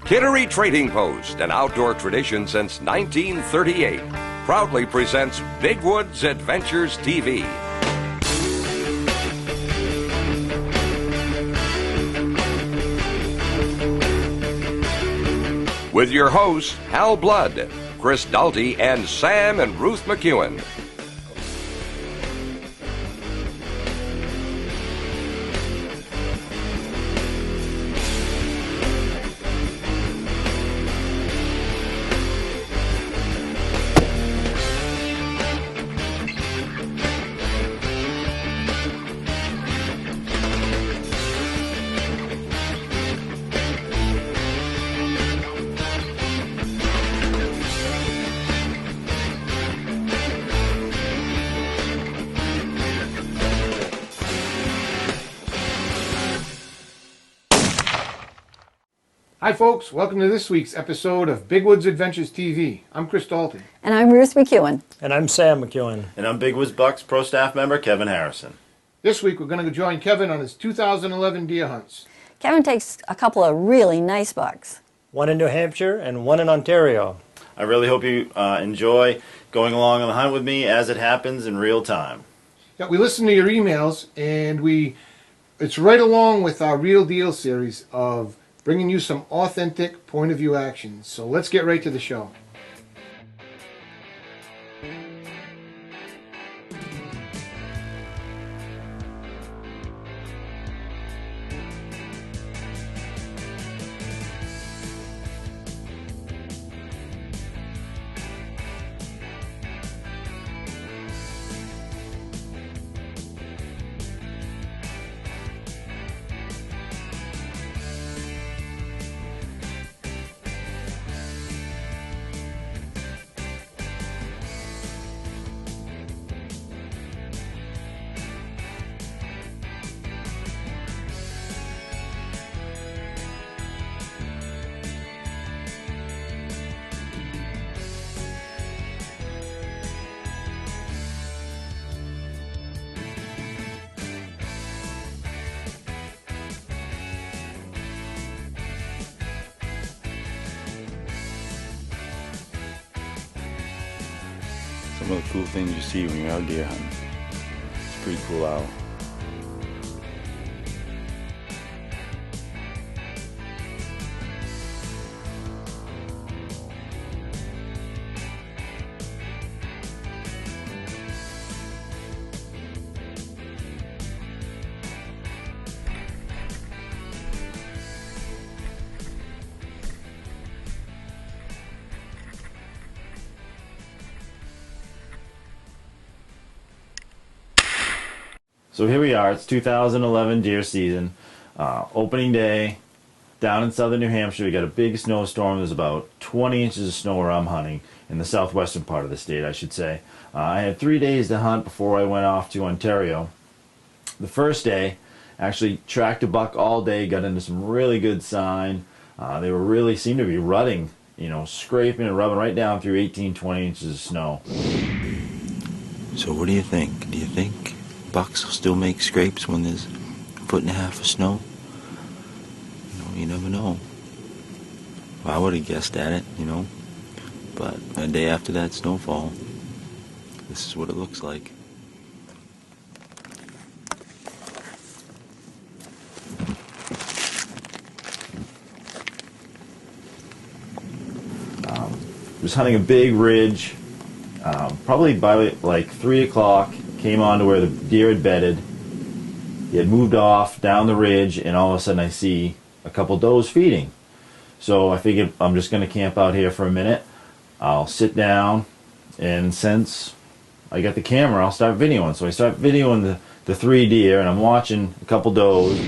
Kittery Trading Post, an outdoor tradition since 1938, proudly presents Big Woods Adventures TV. With your hosts, Hal Blood, Chris Dalty, and Sam and Ruth McEwen. Hi folks, welcome to this week's episode of Big Woods Adventures TV. I'm Chris Dalton. And I'm Ruth McEwen. And I'm Sam McEwen. And I'm Big Woods Bucks Pro Staff Member Kevin Harrison. This week we're going to join Kevin on his 2011 deer hunts. Kevin takes a couple of really nice bucks. One in New Hampshire and one in Ontario. I really hope you enjoy going along on the hunt with me as it happens in real time. Yeah, we listened to your emails and it's right along with our Real Deal series of bringing you some authentic point of view action. So let's get right to the show. Some of the cool things you see when you're out deer hunting. It's pretty cool out. So here we are, it's 2011 deer season, opening day, down in southern New Hampshire. We got a big snowstorm. There's about 20 inches of snow where I'm hunting, in the southwestern part of the state, I should say. I had 3 days to hunt before I went off to Ontario. The first day, actually tracked a buck all day, got into some really good sign. They were really, seemed to be rutting, scraping and rubbing right down through 18, 20 inches of snow. So what do you think? Do you think bucks will still make scrapes when there's a foot and a half of snow? You never know. Well, I would have guessed at it, but a day after that snowfall, this is what it looks like. Was hunting a big ridge, probably by like 3 o'clock, came on to where the deer had bedded. He had moved off down the ridge, and all of a sudden I see a couple does feeding. So I figured I'm just going to camp out here for a minute. I'll sit down, and since I got the camera, I'll start videoing. So I start videoing the 3 deer, and I'm watching a couple does.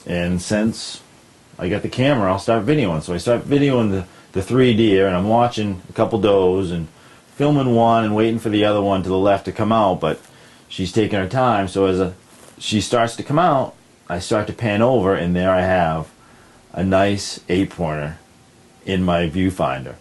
And since I got the camera, I'll start videoing. So I start videoing the 3 deer, and I'm watching a couple does and filming one and waiting for the other one to the left to come out, but she's taking her time. So as she starts to come out, I start to pan over, and there I have a nice 8-pointer in my viewfinder.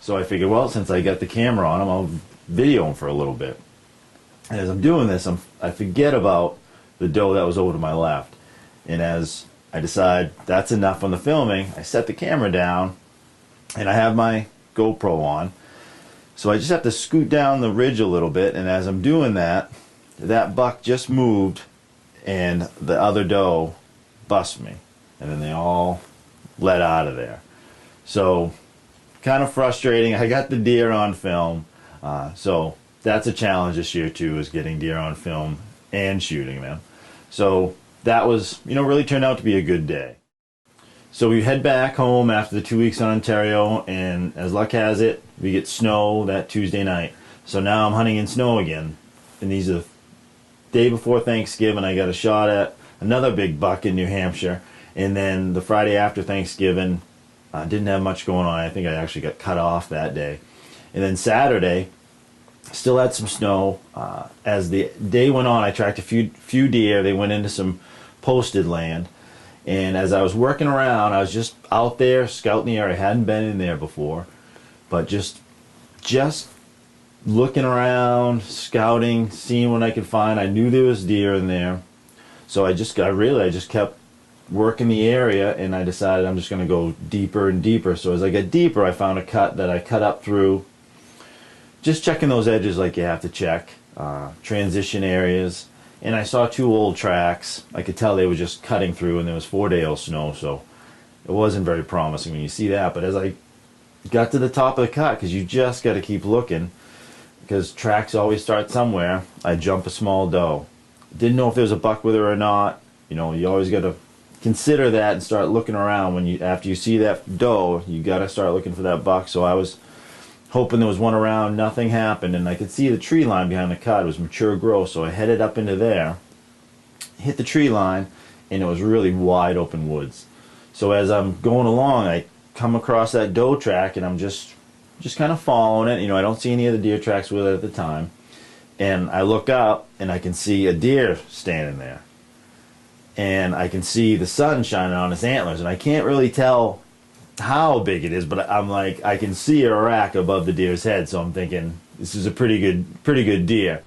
So I figured, well, since I got the camera on him, I'll video him for a little bit. And as I'm doing this, I forget about the doe that was over to my left. And as I decide that's enough on the filming, I set the camera down, and I have my GoPro on. So I just have to scoot down the ridge a little bit, and as I'm doing that, that buck just moved, and the other doe bust me. And then they all let out of there. So kind of frustrating. I got the deer on film, so that's a challenge this year too, is getting deer on film and shooting them. So that was, really turned out to be a good day. So we head back home after the 2 weeks in Ontario, and as luck has it, we get snow that Tuesday night. So now I'm hunting in snow again, and these are the day before Thanksgiving. I got a shot at another big buck in New Hampshire, and then the Friday after Thanksgiving, didn't have much going on. I think I actually got cut off that day. And then Saturday, still had some snow. As the day went on, I tracked a few deer. They went into some posted land. And as I was working around, I was just out there scouting the area. I hadn't been in there before. But just looking around, scouting, seeing what I could find. I knew there was deer in there. So I just kept working the area, and I decided I'm just going to go deeper and deeper. So as I get deeper, I found a cut that I cut up through, just checking those edges like you have to check, transition areas, and I saw 2 old tracks. I could tell they were just cutting through, and there was 4-day-old snow, so it wasn't very promising when you see that. But as I got to the top of the cut, because you just got to keep looking, because tracks always start somewhere, I jump a small doe. Didn't know if there was a buck with her or not. You always got to consider that and start looking around. After you see that doe, you got to start looking for that buck. So I was hoping there was one around. Nothing happened, and I could see the tree line behind the cut. It was mature growth, so I headed up into there, hit the tree line, and it was really wide open woods. So as I'm going along, I come across that doe track, and I'm just kind of following it. I don't see any of the deer tracks with it at the time, and I look up, and I can see a deer standing there. And I can see the sun shining on its antlers, and I can't really tell how big it is, but I'm like, I can see a rack above the deer's head, so I'm thinking this is a pretty good deer.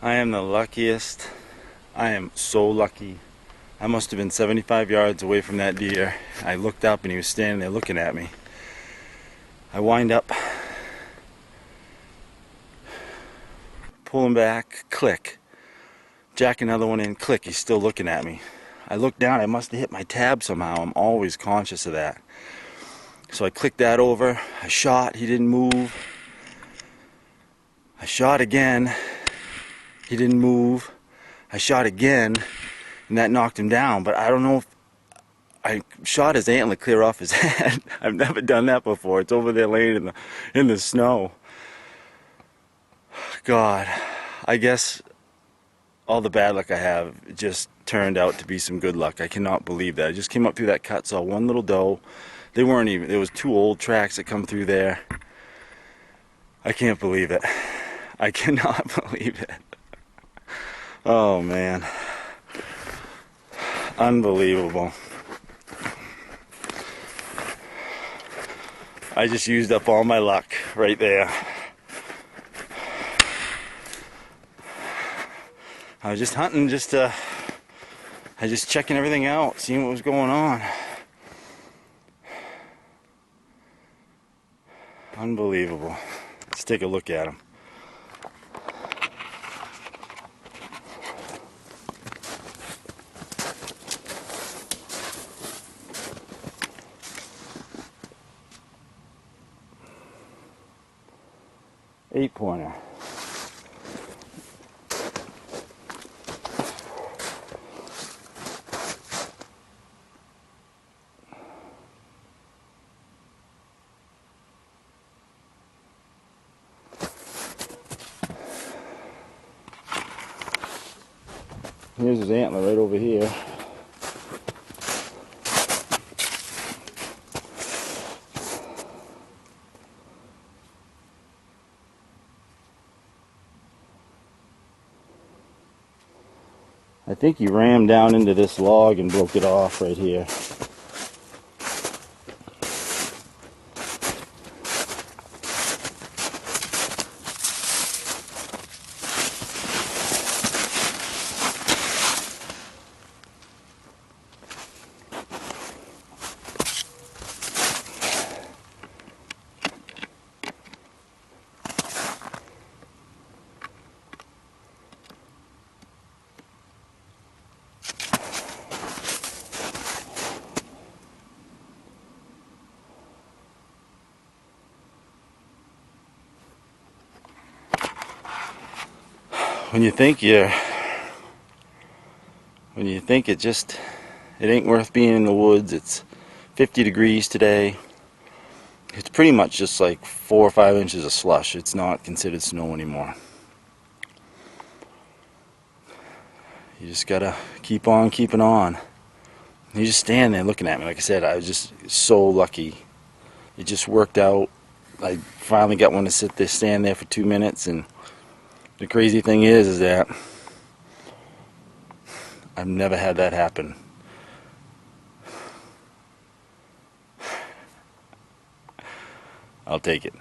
I am the luckiest. I am so lucky. I must have been 75 yards away from that deer. I looked up and he was standing there looking at me. I wind up, pull him back, click. Jack another one in, click. He's still looking at me. I look down, I must have hit my tab somehow. I'm always conscious of that. So I clicked that over. I shot, he didn't move. I shot again. He didn't move. I shot again, and that knocked him down. But I don't know if I shot his antler clear off his head. I've never done that before. It's over there laying in the snow. God, I guess all the bad luck I have just turned out to be some good luck. I cannot believe that. I just came up through that cut, saw one little doe. They weren't even, there was 2 old tracks that come through there. I can't believe it. I cannot believe it. Oh man, unbelievable. I just used up all my luck right there. I was just hunting, I was just checking everything out, seeing what was going on. Unbelievable. Let's take a look at him. Eight-pointer. Here's his antler right over here. I think he rammed down into this log and broke it off right here. When you think it ain't worth being in the woods, it's 50 degrees today. It's pretty much just like 4 or 5 inches of slush. It's not considered snow anymore. You just gotta keep on keeping on. You just stand there looking at me. Like I said, I was just so lucky. It just worked out. I finally got one to stand there for 2 minutes, and the crazy thing is that I've never had that happen. I'll take it.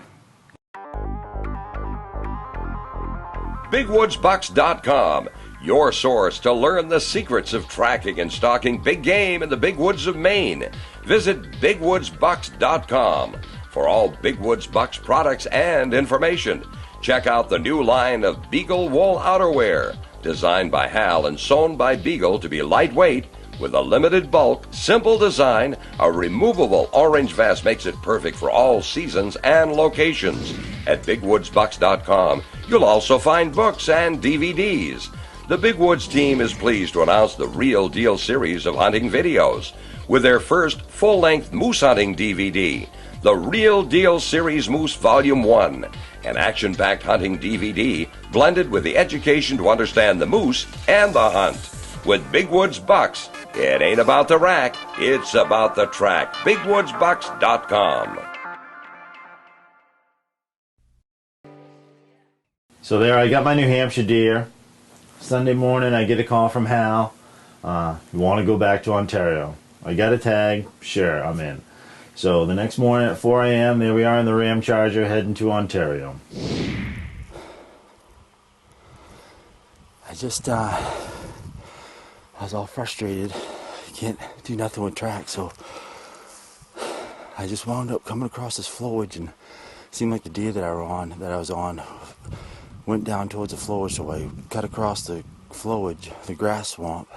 BigWoodsBucks.com, your source to learn the secrets of tracking and stalking big game in the big woods of Maine. Visit BigWoodsBucks.com for all Big Woods Bucks products and information. Check out the new line of Beagle wool outerwear, designed by Hal and sewn by Beagle to be lightweight with a limited bulk, simple design. A removable orange vest makes it perfect for all seasons and locations. At BigWoodsBucks.com, you'll also find books and DVDs. The Big Woods team is pleased to announce the Real Deal series of hunting videos with their first full-length moose hunting DVD, the Real Deal Series Moose Volume 1, an action-packed hunting DVD blended with the education to understand the moose and the hunt. With Big Woods Bucks, it ain't about the rack, it's about the track. BigWoodsBucks.com. So there, I got my New Hampshire deer. Sunday morning, I get a call from Hal. You want to go back to Ontario? I got a tag. Sure, I'm in. So the next morning at 4 a.m., there we are in the Ram Charger heading to Ontario. I was all frustrated. Can't do nothing with track, so I just wound up coming across this flowage, and it seemed like the deer that I was on went down towards the flowage, so I cut across the flowage, the grass swamp,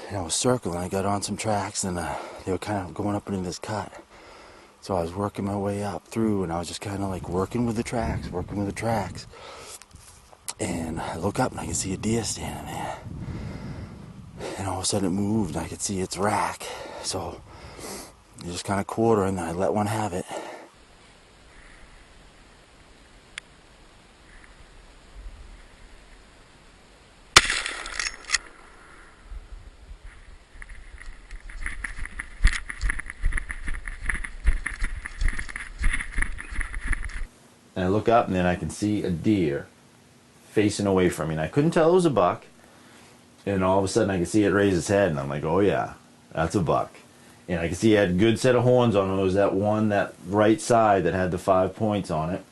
and I was circling. I got on some tracks, and they were kind of going up into this cut. So I was working my way up through, and I was just kind of like working with the tracks. And I look up, and I can see a deer standing there. And all of a sudden it moved, and I could see its rack. So I just kind of quartering, and I let one have it. And I look up, and then I can see a deer facing away from me. And I couldn't tell it was a buck. And all of a sudden I can see it raise its head, and I'm like, oh yeah, that's a buck. And I can see it had a good set of horns on it. It was that right side that had the 5 points on it.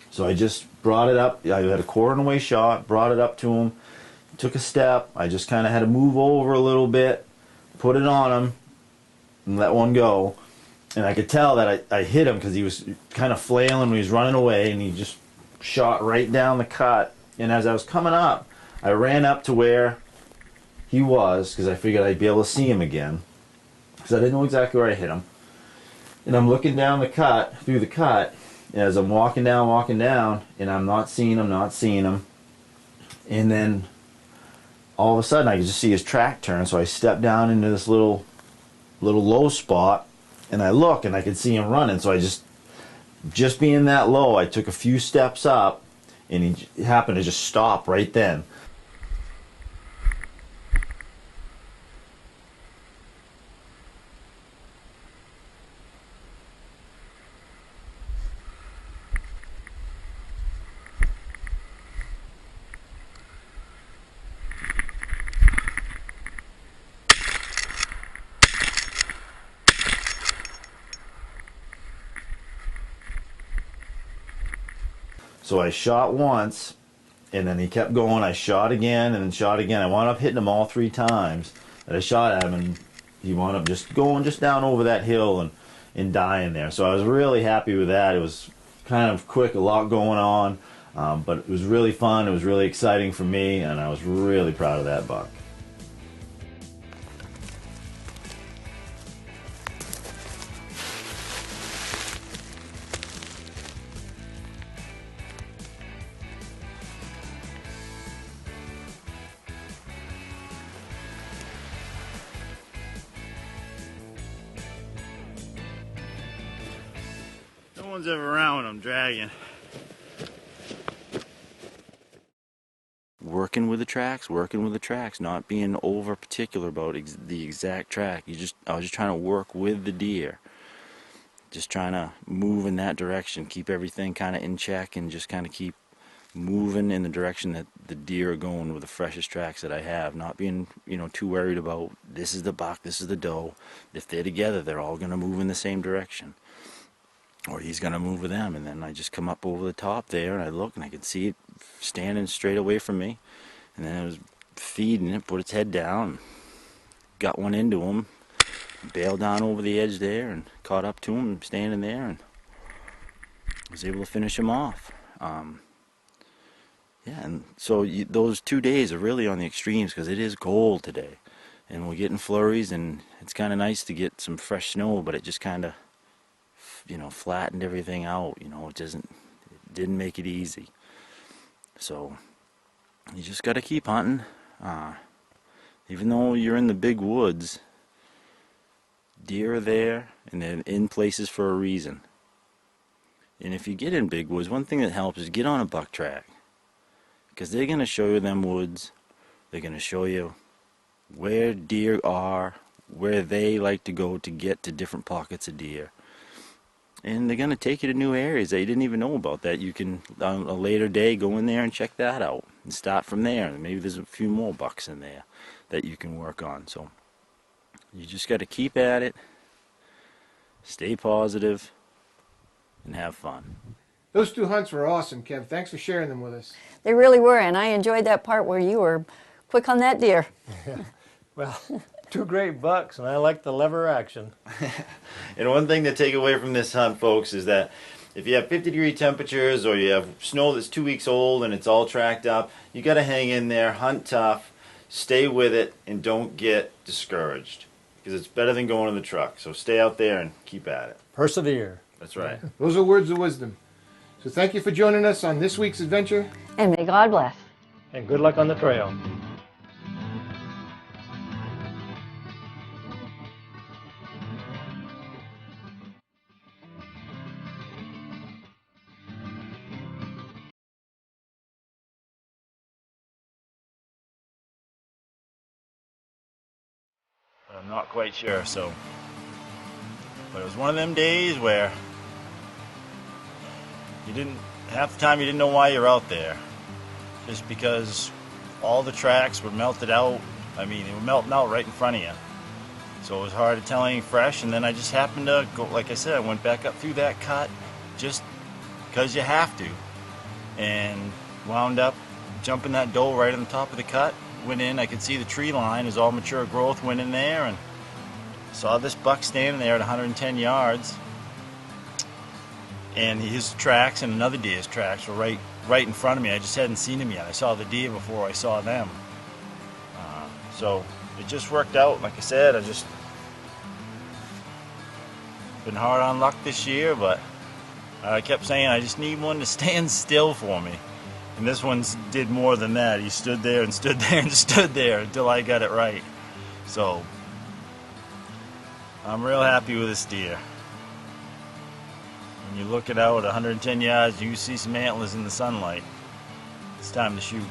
So I just brought it up. I had a quartering away shot, brought it up to him, took a step. I just kind of had to move over a little bit, put it on him, and let one go. And I could tell that I hit him because he was kind of flailing when he was running away, and he just shot right down the cut. And as I was coming up, I ran up to where he was, because I figured I'd be able to see him again, because I didn't know exactly where I hit him. And I'm looking down through the cut, and as I'm walking down, and I'm not seeing him. And then all of a sudden I could just see his track turn, so I stepped down into this little low spot, and I look, and I could see him running. So I just being that low, I took a few steps up, and he happened to just stop right then. So I shot once, and then he kept going. I shot again, and then shot again. I wound up hitting him all 3 times that I shot at him, and he wound up just going just down over that hill and dying there. So I was really happy with that. It was kind of quick, a lot going on, but it was really fun. It was really exciting for me, and I was really proud of that buck. No one's ever around when I'm dragging. Working with the tracks, not being over particular about the exact track. I was just trying to work with the deer. Just trying to move in that direction, keep everything kind of in check, and just kind of keep moving in the direction that the deer are going with the freshest tracks that I have. Not being, too worried about this is the buck, this is the doe. If they're together, they're all going to move in the same direction. Or he's going to move with them. And then I just come up over the top there, and I look, and I could see it standing straight away from me. And then I was feeding it, put its head down, got one into him, bailed down over the edge there, and caught up to him standing there, and was able to finish him off. Yeah, and so those 2 days are really on the extremes, because it is cold today. And we're getting flurries, and it's kind of nice to get some fresh snow, but it just kind of, flattened everything out. It didn't make it easy. So you just got to keep hunting. Even though you're in the big woods, deer are there, and they're in places for a reason. And if you get in big woods, one thing that helps is get on a buck track, because they're going to show you them woods. They're going to show you where deer are, where they like to go to get to different pockets of deer. And they're going to take you to new areas that you didn't even know about, that you can, on a later day, go in there and check that out and start from there. And maybe there's a few more bucks in there that you can work on. So you just got to keep at it, stay positive, and have fun. Those 2 hunts were awesome, Kev. Thanks for sharing them with us. They really were, and I enjoyed that part where you were quick on that deer. Well, 2 great bucks, and I like the lever action. And one thing to take away from this hunt, folks, is that if you have 50-degree temperatures or you have snow that's 2 weeks old and it's all tracked up, you got to hang in there, hunt tough, stay with it, and don't get discouraged. Because it's better than going in the truck. So stay out there and keep at it. Persevere. That's right. Those are words of wisdom. So thank you for joining us on this week's adventure. And may God bless. And good luck on the trail. I'm not quite sure, but it was one of them days where half the time you didn't know why you're out there, just because all the tracks were melted out. I mean, they were melting out right in front of you, so it was hard to tell anything fresh. And then I just happened to go, like I said, I went back up through that cut just because you have to, and wound up jumping that doe right on the top of the cut. Went in, I could see the tree line is all mature growth, went in there and saw this buck standing there at 110 yards, and his tracks and another deer's tracks were right in front of me. I just hadn't seen him yet. I saw the deer before I saw them. So it just worked out. Like I said, I just been hard on luck this year, but I kept saying I just need one to stand still for me. And this one did more than that. He stood there and stood there and stood there until I got it right. So I'm real happy with this deer. When you're looking out at 110 yards, you see some antlers in the sunlight. It's time to shoot.